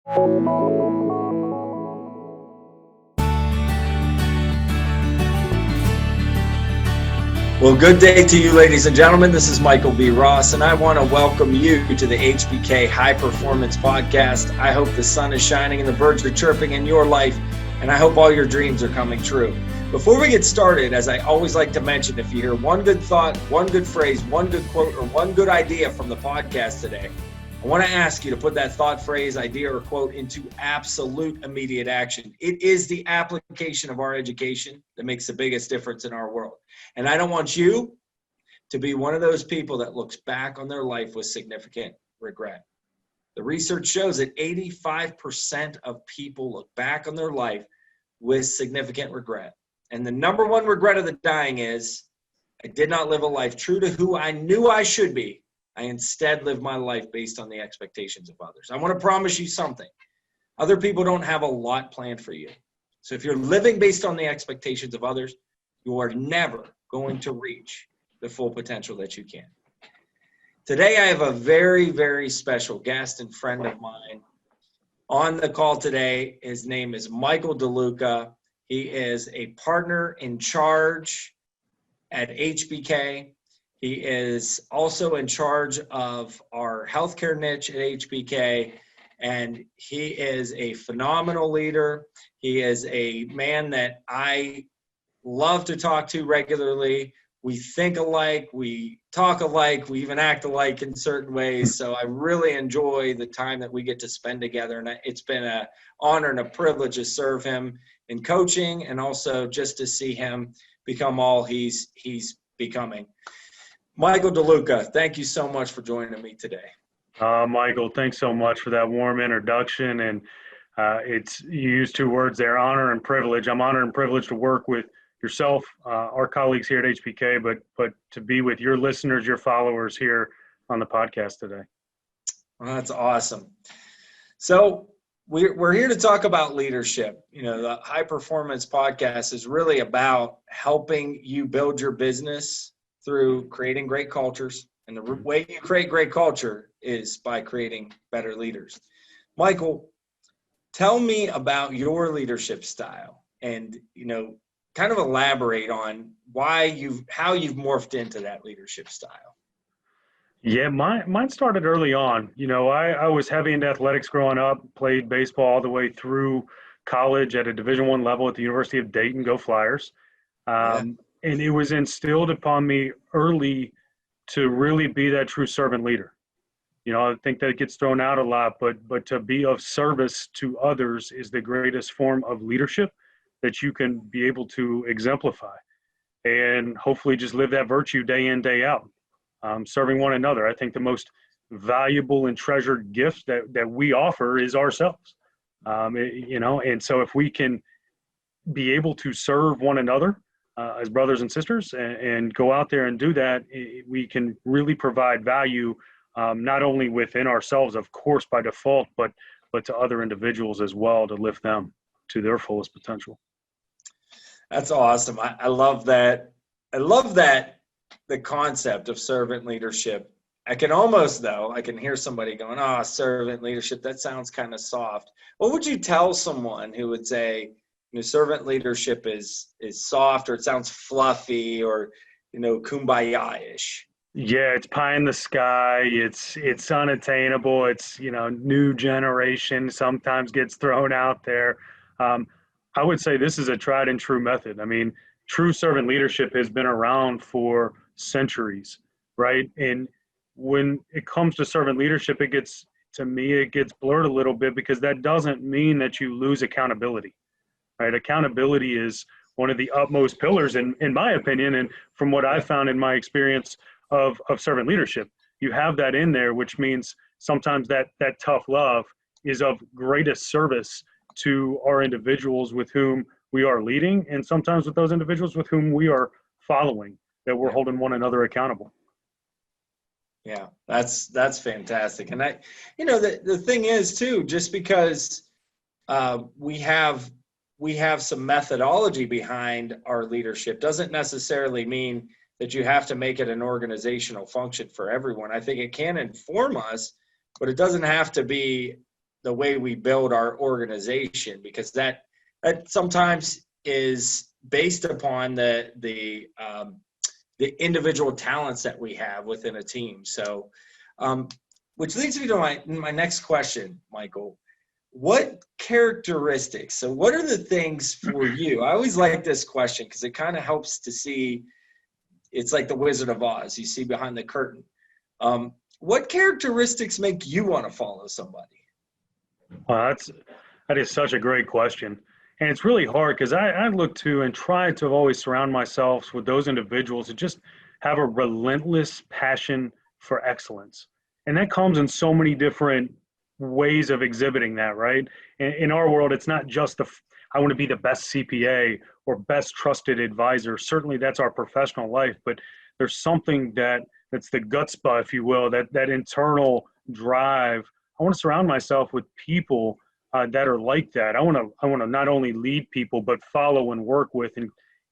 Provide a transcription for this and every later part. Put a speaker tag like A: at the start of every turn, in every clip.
A: Well, good day to you, ladies and gentlemen. This is Michael B. Ross, and I want to welcome you to the HBK High Performance Podcast. I hope the sun is shining and the birds are chirping in your life, and I hope all your dreams are coming true. Before we get started, as I always like to mention, if you hear one good thought, one good phrase, one good quote, or one good idea from the podcast today, I want to ask you to put that thought, phrase, idea, or quote into absolute immediate action. It is the application of our education that makes the biggest difference in our world. And I don't want you to be one of those people that looks back on their life with significant regret. The research shows that 85% of people look back on their life with significant regret. And the number one regret of the dying is, I did not live a life true to who I knew I should be. I instead live my life based on the expectations of others. I want to promise you something. Other people don't have a lot planned for you. So if you're living based on the expectations of others, you are never going to reach the full potential that you can. Today, I have a very, very special guest and friend of mine on the call today. His name is Michael DeLuca. He is a partner in charge at HBK. He is also in charge of our healthcare niche at HBK, and he is a phenomenal leader. He is a man that I love to talk to regularly. We think alike, we talk alike, we even act alike in certain ways. So I really enjoy the time that we get to spend together, and it's been an honor and a privilege to serve him in coaching and also just to see him become all he's becoming. Michael DeLuca, thank you so much for joining me today.
B: Michael, thanks so much for that warm introduction. And you used two words there, honor and privilege. I'm honored and privileged to work with yourself, our colleagues here at HBK, but to be with your listeners, your followers here on the podcast today.
A: Well, that's awesome. So we're here to talk about leadership. You know, the High Performance Podcast is really about helping you build your business through creating great cultures. And the way you create great culture is by creating better leaders. Michael, tell me about your leadership style and, kind of elaborate on how you've morphed into that leadership style.
B: Yeah, mine started early on. I was heavy into athletics growing up, played baseball all the way through college at a Division I level at the University of Dayton, go Flyers. And it was instilled upon me early to really be that true servant leader. I think that gets thrown out a lot, but to be of service to others is the greatest form of leadership that you can be able to exemplify, and hopefully just live that virtue day in, day out, serving one another. I think the most valuable and treasured gift that we offer is ourselves, and so if we can be able to serve one another as brothers and sisters and go out there and do that, we can really provide value, not only within ourselves, of course, by default, but to other individuals as well, to lift them to their fullest potential.
A: That's awesome. I love that. I love that the concept of servant leadership. I can hear somebody going, servant leadership, that sounds kind of soft. What would you tell someone who would say, servant leadership is soft, or it sounds fluffy, or, kumbaya-ish?
B: Yeah, it's pie in the sky. It's unattainable. It's, new generation sometimes gets thrown out there. I would say this is a tried and true method. I mean, true servant leadership has been around for centuries, right? And when it comes to servant leadership, it gets blurred a little bit, because that doesn't mean that you lose accountability, right? Accountability is one of the utmost pillars, in my opinion, and from what I've found in my experience of servant leadership. You have that in there, which means sometimes that tough love is of greatest service to our individuals with whom we are leading, and sometimes with those individuals with whom we are following, that we're holding one another accountable.
A: Yeah, that's fantastic. And the thing is too, just because we have some methodology behind our leadership doesn't necessarily mean that you have to make it an organizational function for everyone. I think it can inform us, but it doesn't have to be the way we build our organization, because that sometimes is based upon the individual talents that we have within a team. So, which leads me to my next question, Michael. What characteristics? So, what are the things for you? I always like this question because it kind of helps to see. It's like the Wizard of Oz. You see behind the curtain. What characteristics make you want to follow somebody?
B: That is such a great question. And it's really hard because I look to and try to always surround myself with those individuals that just have a relentless passion for excellence. And that comes in so many different ways of exhibiting that, right? In our world, it's not just I want to be the best CPA or best trusted advisor. Certainly that's our professional life, but there's something that's the gutspa, if you will, that internal drive. I want to surround myself with people that are like that. I want to not only lead people, but follow and work with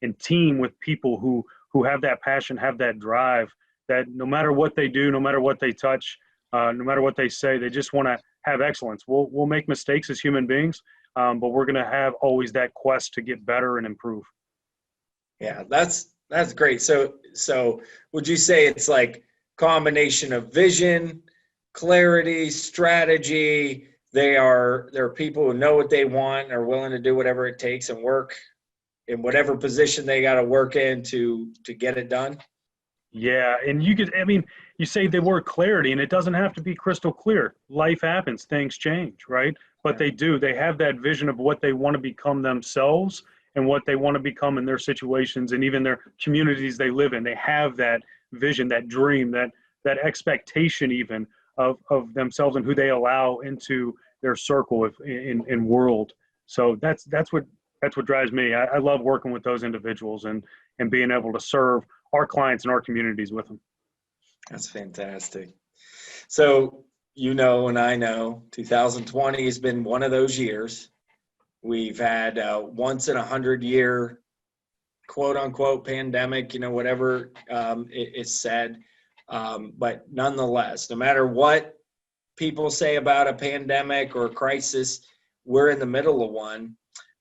B: and team with people who have that passion, have that drive, that no matter what they do, no matter what they touch, no matter what they say, they just want to have excellence. We'll make mistakes as human beings, but we're going to have always that quest to get better and improve.
A: Yeah, that's great. So would you say it's like combination of vision, clarity, strategy? They're people who know what they want and are willing to do whatever it takes and work in whatever position they got to work in to get it done.
B: Yeah, and you say the word clarity, and it doesn't have to be crystal clear. Life happens, things change, right? But
A: Yeah.
B: they have that vision of what they want to become themselves and what they want to become in their situations and even their communities they live in. They have that vision, that dream, that expectation even of themselves and who they allow into their circle in world. So that's what drives me. I love working with those individuals and being able to serve our clients and our communities with them.
A: That's fantastic. So, and I know 2020 has been one of those years. We've had once in 100-year quote unquote pandemic, whatever is said. But nonetheless, no matter what people say about a pandemic or a crisis, we're in the middle of one.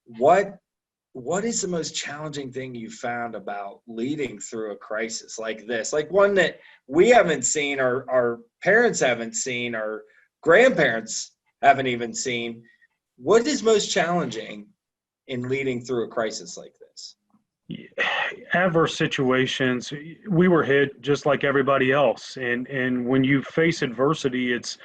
A: What is the most challenging thing you found about leading through a crisis like this? Like one that we haven't seen, our parents haven't seen, our grandparents haven't even seen. What is most challenging in leading through a crisis like this?
B: Adverse situations, we were hit just like everybody else. And when you face adversity, it's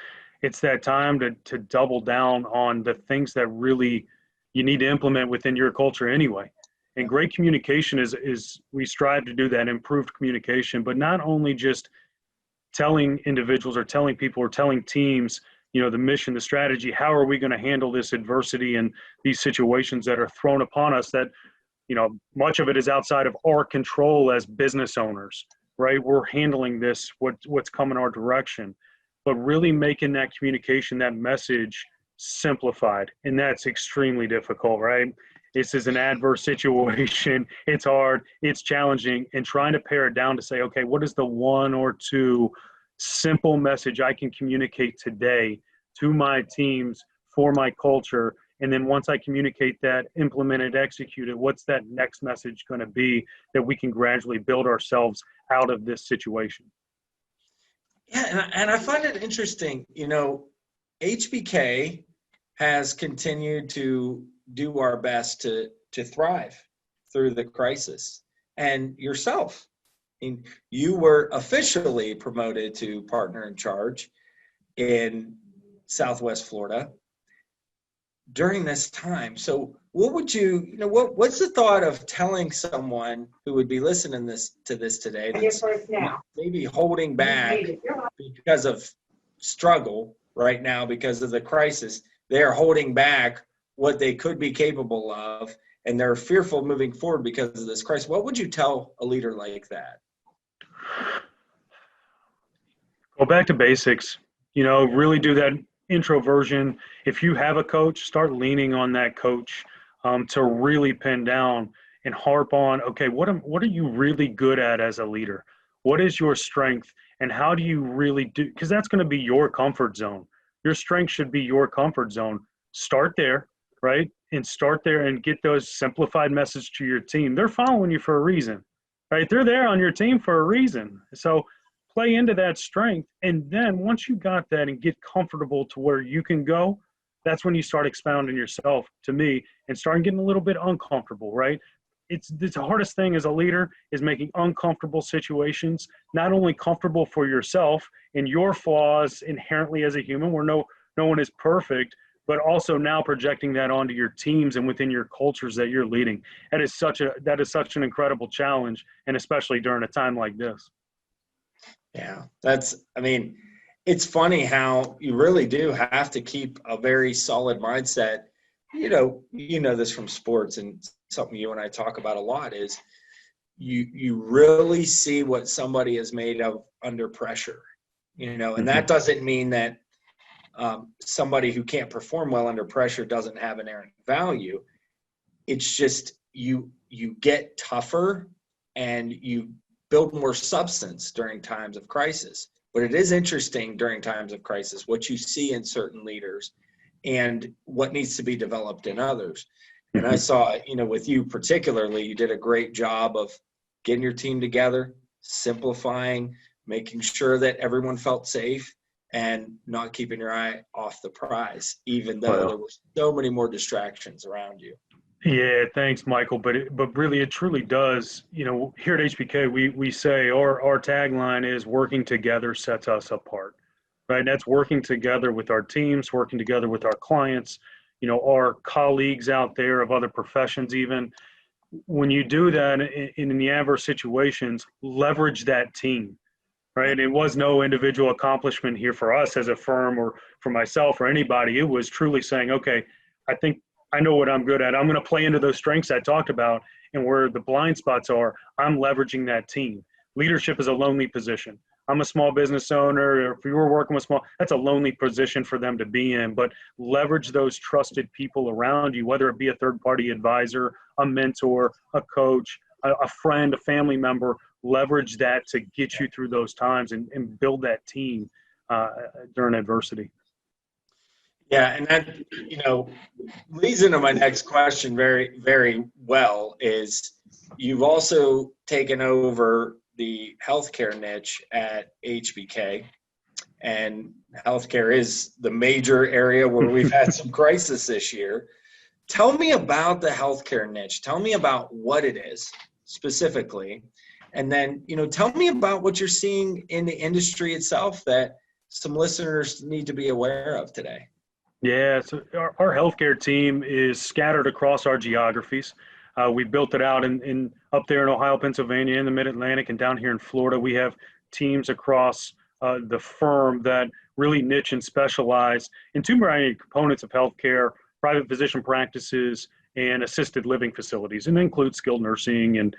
B: that time to double down on the things that really you need to implement within your culture anyway. And great communication is we strive to do that, improved communication, but not only just telling individuals or telling people or telling teams, the mission, the strategy, how are we going to handle this adversity and these situations that are thrown upon us that, much of it is outside of our control as business owners, right? We're handling this, what's coming our direction, but really making that communication, that message simplified. And that's extremely difficult, right? This is an adverse situation. It's hard, it's challenging, and trying to pare it down to say, okay, what is the one or two simple message I can communicate today to my teams for my culture? And then once I communicate that, implement it, execute it, what's that next message going to be that we can gradually build ourselves out of this situation?
A: Yeah, and I find it interesting, HBK has continued to do our best to thrive through the crisis. And yourself, you were officially promoted to partner in charge in Southwest Florida during this time. So what would what's the thought of telling someone who would be listening to this today that's maybe holding back because of struggle right now because of the crisis? They're holding back what they could be capable of, and they're fearful moving forward because of this crisis. What would you tell a leader like that?
B: Go back to basics, really do that introversion. If you have a coach, start leaning on that coach to really pin down and harp on, okay, what are you really good at as a leader? What is your strength, and how do you really do? Because that's going to be your comfort zone. Your strength should be your comfort zone. Start there, right? And start there and get those simplified messages to your team. They're following you for a reason, right? They're there on your team for a reason. So play into that strength. And then once you got that and get comfortable to where you can go, that's when you start expounding yourself to me and start getting a little bit uncomfortable, right? It's the hardest thing as a leader is making uncomfortable situations, not only comfortable for yourself and your flaws inherently as a human, where no one is perfect, but also now projecting that onto your teams and within your cultures that you're leading. That is such an incredible challenge, and especially during a time like this.
A: Yeah, it's funny how you really do have to keep a very solid mindset. You know this from sports, and something you and I talk about a lot is you really see what somebody is made of under pressure, and that doesn't mean that somebody who can't perform well under pressure doesn't have inherent value. It's just you get tougher and you build more substance during times of crisis. But it is interesting during times of crisis what you see in certain leaders and what needs to be developed in others. And I saw, with you particularly, you did a great job of getting your team together, simplifying, making sure that everyone felt safe, and not keeping your eye off the prize, even though there were so many more distractions around you.
B: Yeah, thanks, Michael. But really, it truly does. Here at HBK, we say our tagline is "Working together sets us apart." Right? And that's working together with our teams, working together with our clients, our colleagues out there of other professions. Even when you do that in the adverse situations, leverage that team. Right? It was no individual accomplishment here for us as a firm or for myself or anybody. It was truly saying, okay, I think I know what I'm good at. I'm going to play into those strengths I talked about, and where the blind spots are, I'm leveraging that team. Leadership is a lonely position. I'm a small business owner. If you were working with that's a lonely position for them to be in, but leverage those trusted people around you, whether it be a third-party advisor, a mentor, a coach, a friend, a family member. Leverage that to get you through those times and build that team during adversity.
A: Yeah, and that, leads into my next question very, very well is you've also taken over the healthcare niche at HBK, and healthcare is the major area where we've had some crisis this year. Tell me about the healthcare niche. Tell me about what it is specifically. And then, tell me about what you're seeing in the industry itself that some listeners need to be aware of today.
B: Yeah, so our healthcare team is scattered across our geographies. We built it out in up there in Ohio, Pennsylvania, in the Mid-Atlantic, and down here in Florida. We have teams across the firm that really niche and specialize in two primary components of healthcare: private physician practices and assisted living facilities, and includes skilled nursing and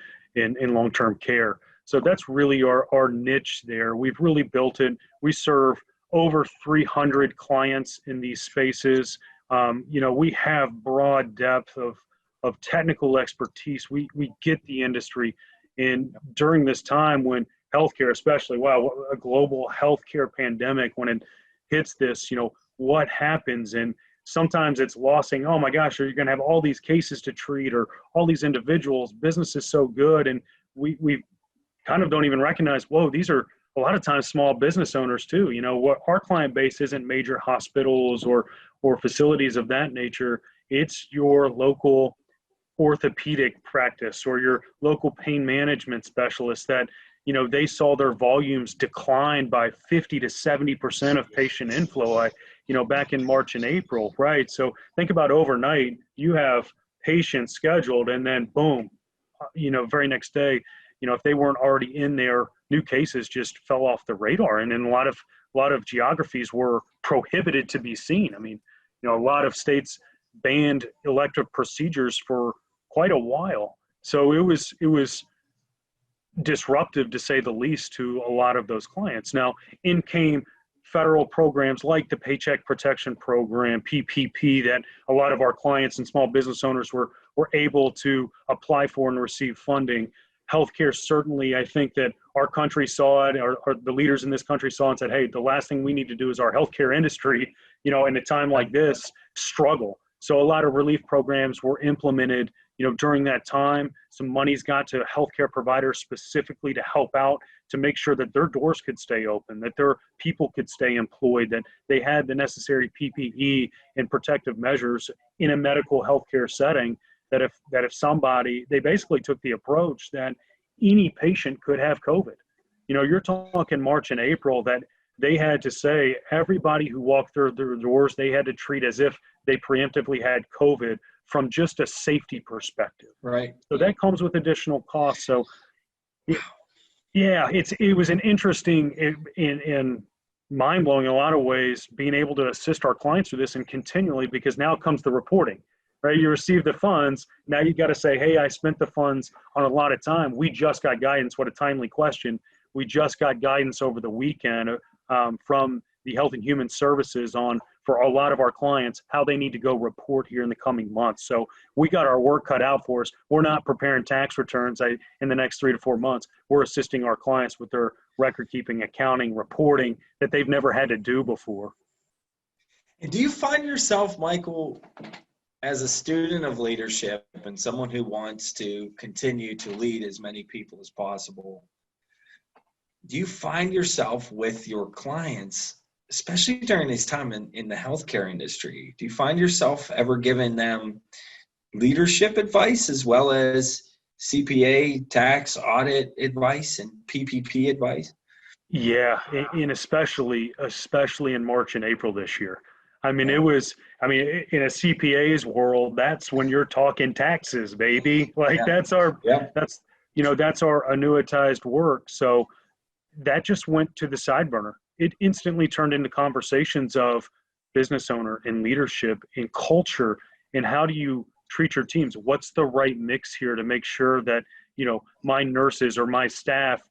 B: long-term care. So that's really our niche there. We've really built it. We serve over 300 clients in these spaces. We have broad depth of technical expertise. We get the industry. And during this time when healthcare, especially, a global healthcare pandemic, when it hits this, what happens? And sometimes it's losing, oh my gosh, are you going to have all these cases to treat or all these individuals? Business is so good. And we kind of don't even recognize, whoa, these are a lot of times small business owners too. What our client base isn't major hospitals or facilities of that nature. It's your local orthopedic practice or your local pain management specialist that, they saw their volumes decline by 50 to 70% of patient inflow, back in March and April, right? So think about overnight, you have patients scheduled and then boom, very next day, if they weren't already in there, new cases just fell off the radar. And in a lot of geographies were prohibited to be seen. A lot of states banned elective procedures for quite a while. So it was disruptive, to say the least, to a lot of those clients. Now, in came federal programs like the Paycheck Protection Program, PPP, that a lot of our clients and small business owners were able to apply for and receive funding. Healthcare, certainly, I think that our country saw it, or the leaders in this country saw it and said, hey, the last thing we need to do is our healthcare industry in a time like this, struggle. So a lot of relief programs were implemented, during that time. Some money's got to healthcare providers specifically to help out, to make sure that their doors could stay open, that their people could stay employed, that they had the necessary PPE and protective measures in a medical healthcare setting, that if somebody, they basically took the approach that any patient could have COVID. You're talking March and April, that they had to say everybody who walked through their doors, they had to treat as if they preemptively had COVID from just a safety perspective.
A: Right.
B: So that comes with additional costs. So it was an interesting and mind-blowing in a lot of ways, being able to assist our clients through this, and continually, because now comes the reporting, right? You receive the funds. Now you got to say, hey, I spent the funds on a lot of time. We just got guidance. What a timely question. We just got guidance over the weekend from the Health and Human Services for a lot of our clients, how they need to go report here in the coming months. So we got our work cut out for us. We're not preparing tax returns in the next 3 to 4 months. We're assisting our clients with their record keeping, accounting, reporting that they've never had to do before.
A: And do you find yourself, Michael, as a student of leadership and someone who wants to continue to lead as many people as possible, do you find yourself with your clients, especially during this time in the healthcare industry, do you find yourself ever giving them leadership advice as well as CPA, tax, audit advice, and PPP advice?
B: Yeah, and especially in March and April this year. I mean, in a CPA's world, that's when you're talking taxes, baby. That's our annuitized work. So that just went to the side burner. It instantly turned into conversations of business owner and leadership and culture, and how do you treat your teams? What's the right mix here to make sure that, my nurses or my staff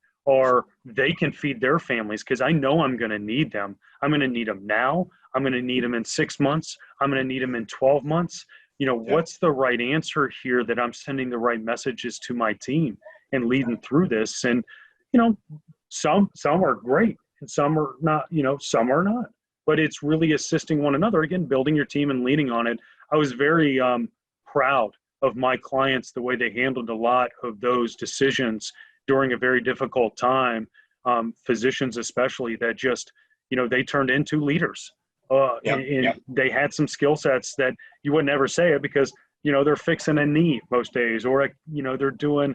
B: they can feed their families, because I know I'm going to need them. I'm going to need them now. I'm going to need them in 6 months. I'm going to need them in 12 months. What's the right answer here, that I'm sending the right messages to my team and leading through this? And, some are great and some are not, some are not, but it's really assisting one another. Again, building your team and leading on it. I was very proud of my clients, the way they handled a lot of those decisions during a very difficult time. Physicians especially, that just, they turned into leaders. They had some skill sets that you would never say it, because, they're fixing a knee most days, or, they're doing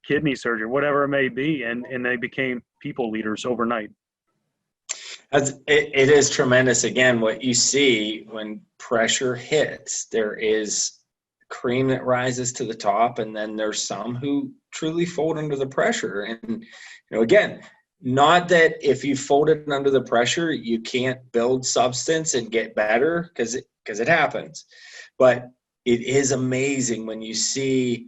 B: kidney surgery, whatever it may be. And they became people leaders overnight.
A: It is tremendous. Again, what you see when pressure hits, there is cream that rises to the top, and then there's some who truly fold under the pressure. And, again, not that if you folded under the pressure, you can't build substance and get better, because it happens. But it is amazing when you see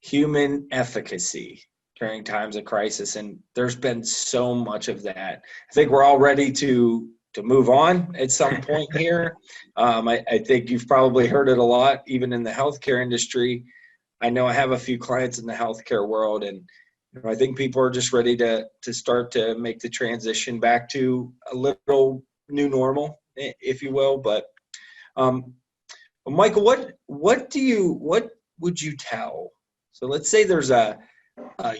A: human efficacy during times of crisis, and there's been so much of that. I think we're all ready to move on at some point here. I think you've probably heard it a lot, even in the healthcare industry. I know I have a few clients in the healthcare world, and I think people are just ready to start to make the transition back to a little new normal, if you will. But Michael, what would you tell? So let's say there's a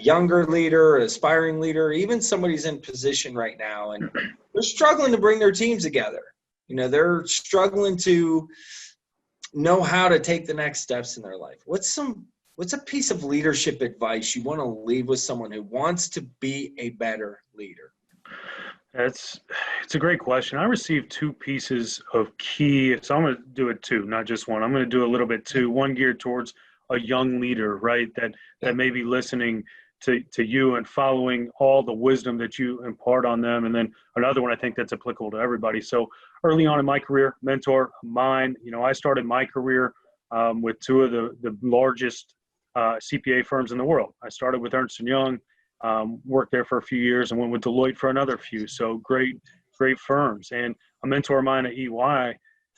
A: younger leader, an aspiring leader, even somebody's in position right now, and they're struggling to bring their teams together. They're struggling to know how to take the next steps in their life. What's a piece of leadership advice you want to leave with someone who wants to be a better leader?
B: It's a great question. I received 2 pieces of key, so I'm going to do it 2, not just one. I'm going to do a little bit 2, one geared towards a young leader, right, that may be listening to you and following all the wisdom that you impart on them. And then another one I think that's applicable to everybody. So early on in my career, mentor of mine, I started my career with 2 of the largest CPA firms in the world. I started with Ernst & Young, worked there for a few years, and went with Deloitte for another few. So great firms. And a mentor of mine at EY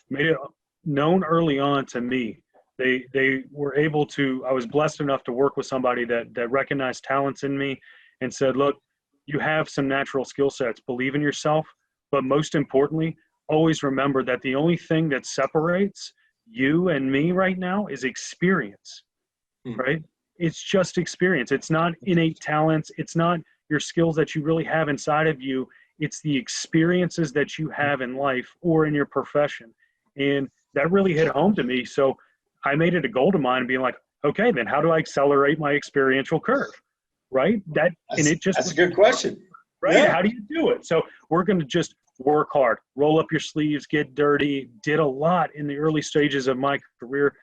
B: made it known early on to me. They were able to, I was blessed enough to work with somebody that recognized talents in me and said, look, you have some natural skill sets, believe in yourself, but most importantly, always remember that the only thing that separates you and me right now is experience, right? It's just experience. It's not innate talents. It's not your skills that you really have inside of you. It's the experiences that you have in life or in your profession. And that really hit home to me. So I made it a goal to mine and being like, okay, then how do I accelerate my experiential curve? Right?
A: That's a good question.
B: Right? Yeah. How do you do it? So we're going to just work hard, roll up your sleeves, get dirty. Did a lot in the early stages of my career.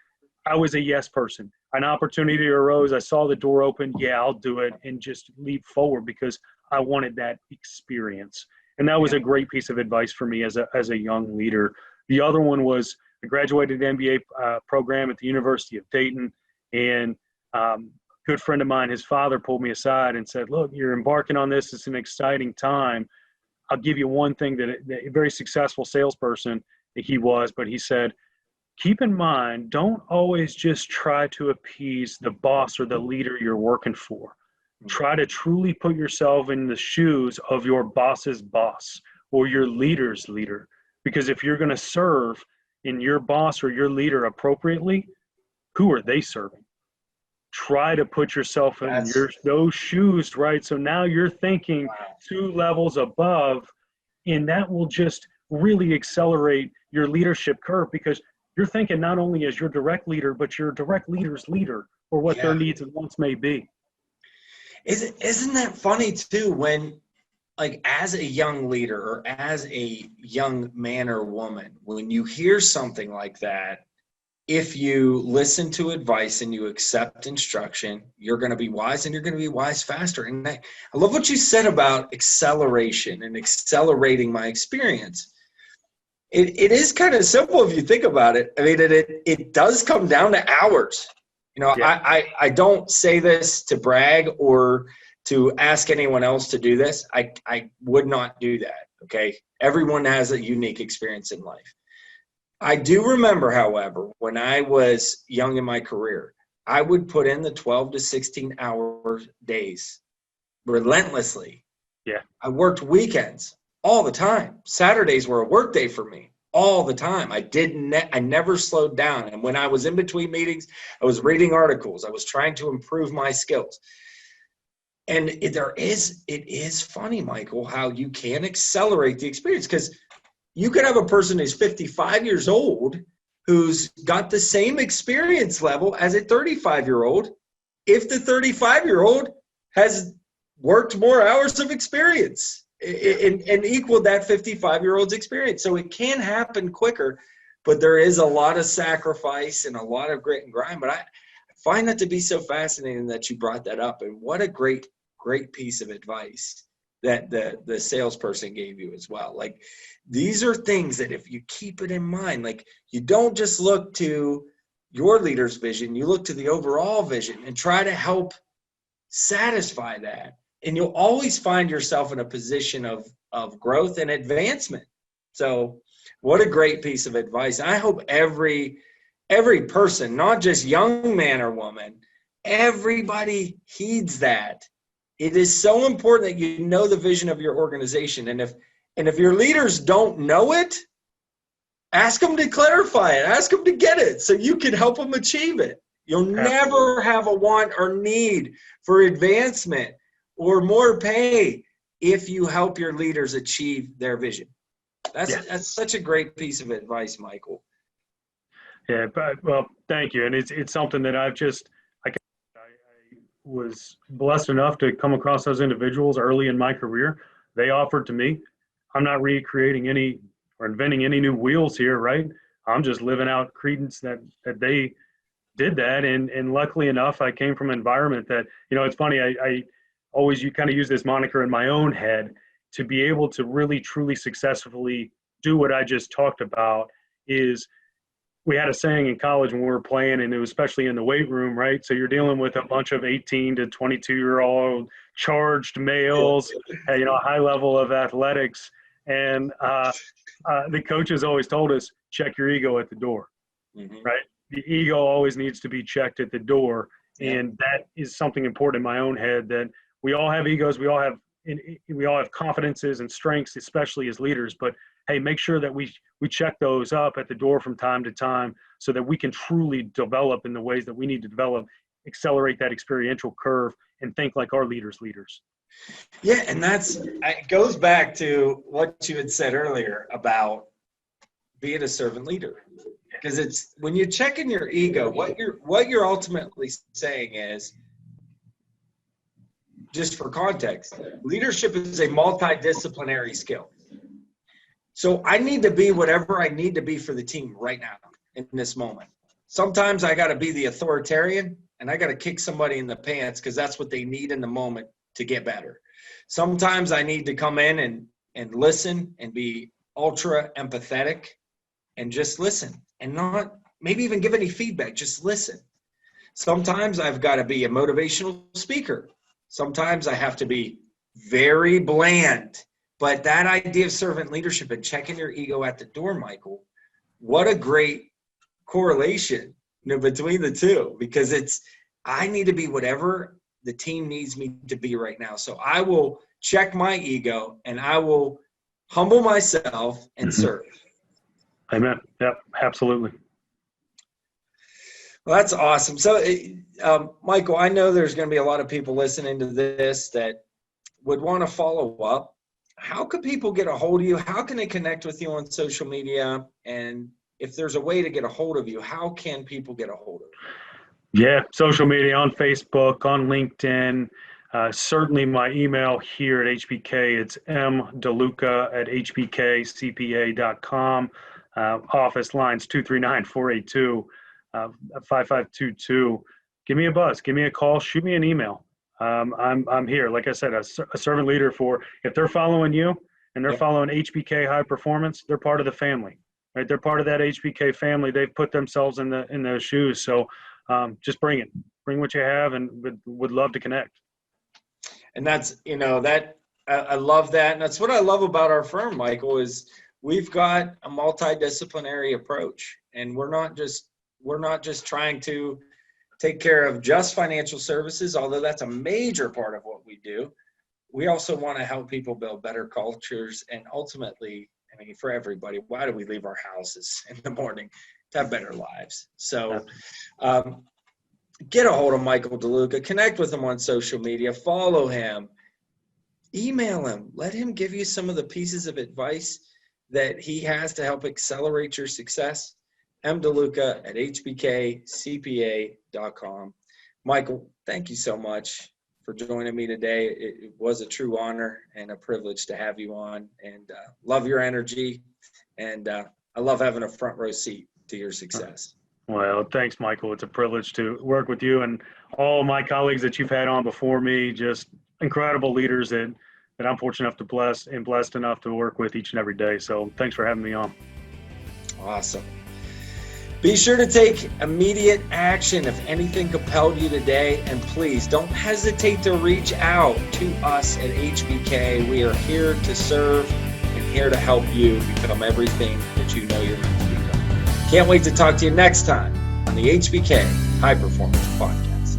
B: I was a yes person. An opportunity arose. I saw the door open. Yeah, I'll do it, and just leap forward because I wanted that experience. And that was a great piece of advice for me as a young leader. The other one was I graduated MBA program at the University of Dayton, and good friend of mine, his father pulled me aside and said, look, you're embarking on this. It's an exciting time. I'll give you one thing that a very successful salesperson that he was, but he said, keep in mind, don't always just try to appease the boss or the leader you're working for. Try to truly put yourself in the shoes of your boss's boss or your leader's leader. Because if you're going to serve in your boss or your leader appropriately, who are they serving? Try to put yourself in those shoes, right? So now you're thinking 2 levels above, and that will just really accelerate your leadership curve because you're thinking not only as your direct leader, but your direct leader's leader or what their needs and wants may be.
A: Isn't that funny too when, like, as a young leader or as a young man or woman, when you hear something like that, if you listen to advice and you accept instruction, you're going to be wise and you're going to be wise faster. And I love what you said about acceleration and accelerating my experience. It is kind of simple if you think about it. I mean, it does come down to hours. You know, I don't say this to brag or to ask anyone else to do this. I would not do that, okay? Everyone has a unique experience in life. I do remember, however, when I was young in my career, I would put in the 12 to 16-hour days relentlessly.
B: Yeah.
A: I worked weekends all the time. Saturdays were a work day for me all the time. I never slowed down. And when I was in between meetings, I was reading articles. I was trying to improve my skills. And it is funny, Michael, how you can accelerate the experience, because you could have a person who's 55 years old who's got the same experience level as a 35-year-old if the 35-year-old has worked more hours of experience and equaled that 55-year-old's experience. So it can happen quicker, but there is a lot of sacrifice and a lot of grit and grind. But I find that to be so fascinating that you brought that up. And what a great piece of advice that the salesperson gave you as well. Like, these are things that if you keep it in mind, like, you don't just look to your leader's vision, you look to the overall vision and try to help satisfy that. And you'll always find yourself in a position of growth and advancement. So what a great piece of advice. I hope every person, not just young man or woman, everybody heeds that. It is so important that you know the vision of your organization. And if your leaders don't know it, ask them to clarify it. Ask them to get it so you can help them achieve it. You'll never have a want or need for advancement or more pay if you help your leaders achieve their vision. That's such a great piece of advice, Michael.
B: Yeah, well, thank you. And it's something that I was blessed enough to come across those individuals early in my career. They offered to me. I'm not recreating any or inventing any new wheels here, right? I'm just living out credence that they did that. And luckily enough, I came from an environment that, you know, it's funny, I always kind of use this moniker in my own head to be able to really, truly successfully do what I just talked about. Is we had a saying in college when we were playing, and it was especially in the weight room, right? So you're dealing with a bunch of 18 to 22-year-old charged males, you know, a high level of athletics. And the coaches always told us, check your ego at the door, right? The ego always needs to be checked at the door. And that is something important in my own head, that we all have egos. We all have we all have confidences and strengths, especially as leaders, but hey, make sure that we check those up at the door from time to time so that we can truly develop in the ways that we need to develop, accelerate that experiential curve, and think like our leaders.
A: Yeah, and it goes back to what you had said earlier about being a servant leader. Because it's when you're checking your ego, what you're ultimately saying is, just for context, leadership is a multidisciplinary skill. So I need to be whatever I need to be for the team right now in this moment. Sometimes I got to be the authoritarian and I got to kick somebody in the pants because that's what they need in the moment to get better. Sometimes I need to come in and listen and be ultra empathetic and just listen and not maybe even give any feedback, just listen. Sometimes I've got to be a motivational speaker. Sometimes I have to be very bland. But that idea of servant leadership and checking your ego at the door, Michael, what a great correlation, between the two, because I need to be whatever the team needs me to be right now. So I will check my ego and I will humble myself and serve.
B: Amen. Yep, absolutely.
A: Well, that's awesome. So, Michael, I know there's going to be a lot of people listening to this that would want to follow up. How can people get a hold of you? How can they connect with you on social media? And if there's a way to get a hold of you, how can people get a hold of you?
B: Yeah, social media, on Facebook, on LinkedIn, certainly my email here at HBK. It's mdeluca@hbkcpa.com. Office lines 239-482-5522. Give me a buzz. Give me a call. Shoot me an email. I'm here. Like I said, a servant leader if they're following you and they're following HBK High Performance, they're part of the family, right? They're part of that HBK family. They've put themselves in those shoes. So just bring it. Bring what you have, and would love to connect.
A: And that's, I love that. And that's what I love about our firm, Michael, is we've got a multidisciplinary approach, and we're not just trying to take care of just financial services, although that's a major part of what we do. We also want to help people build better cultures, and ultimately, for everybody, why do we leave our houses in the morning? To have better lives. So get a hold of Michael DeLuca, connect with him on social media, follow him, email him, let him give you some of the pieces of advice that he has to help accelerate your success. mdeluca@hbkcpa.com. Michael, thank you so much for joining me today. It was a true honor and a privilege to have you on, and love your energy, and I love having a front row seat to your success.
B: Well, thanks, Michael. It's a privilege to work with you and all my colleagues that you've had on before me. Just incredible leaders that I'm fortunate enough to blessed enough to work with each and every day. So thanks for having me on.
A: Awesome. Be sure to take immediate action if anything compelled you today, and please don't hesitate to reach out to us at HBK. We are here to serve and here to help you become everything that you know you're meant to become. Can't wait to talk to you next time on the HBK High Performance Podcast.